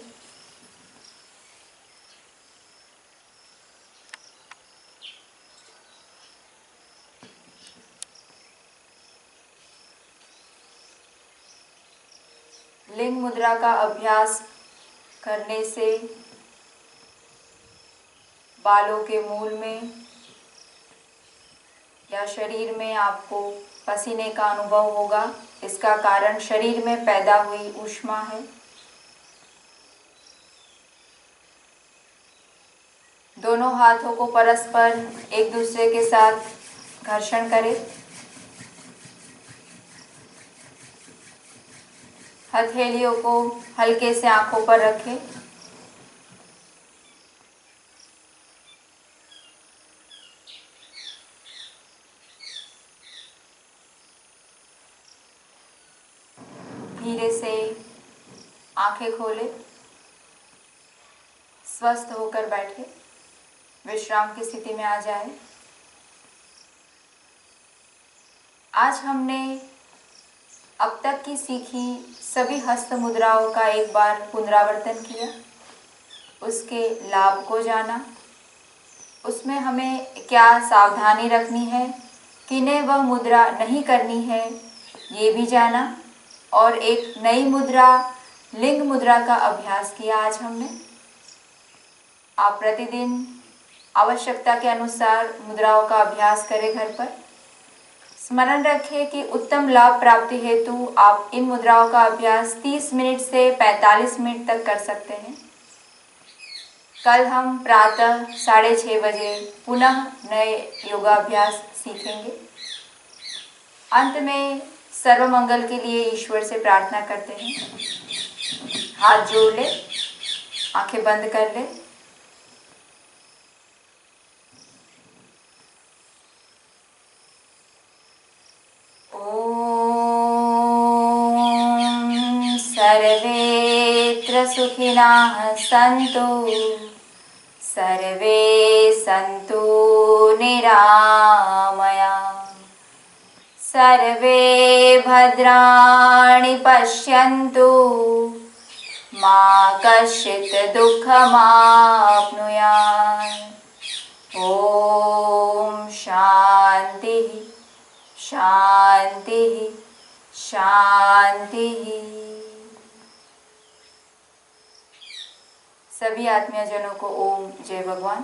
लिंग मुद्रा का अभ्यास करने से बालों के मूल में या शरीर में आपको पसीने का अनुभव होगा। इसका कारण शरीर में पैदा हुई ऊष्मा है। दोनों हाथों को परस्पर एक दूसरे के साथ घर्षण करें। हथेलियों को हल्के से आंखों पर रखें। धीरे से आंखें खोलें। स्वस्थ होकर बैठे, विश्राम की स्थिति में आ जाए। आज हमने अब तक की सीखी सभी हस्त मुद्राओं का एक बार पुनरावर्तन किया, उसके लाभ को जाना, उसमें हमें क्या सावधानी रखनी है, किन्हें वह मुद्रा नहीं करनी है, ये भी जाना, और एक नई मुद्रा लिंग मुद्रा का अभ्यास किया आज हमने। आप प्रतिदिन आवश्यकता के अनुसार मुद्राओं का अभ्यास करें घर पर। स्मरण रखें कि उत्तम लाभ प्राप्ति हेतु आप इन मुद्राओं का अभ्यास 30 मिनट से 45 मिनट तक कर सकते हैं। कल हम प्रातः 6:30 बजे पुनः नए योगाभ्यास सीखेंगे। अंत में सर्व मंगल के लिए ईश्वर से प्रार्थना करते हैं। हाथ जोड़ ले, आंखें बंद कर ले। सर्वेत्र सुखिनः सन्तु, सर्वे सन्तु निरामया, सर्वे भद्राणि पश्यन्तु, मा कश्चित् दुःखमाप्नुयात्। ॐ शान्तिः शान्तिः शान्तिः। सभी आत्मीय जनों को ओम जय भगवान।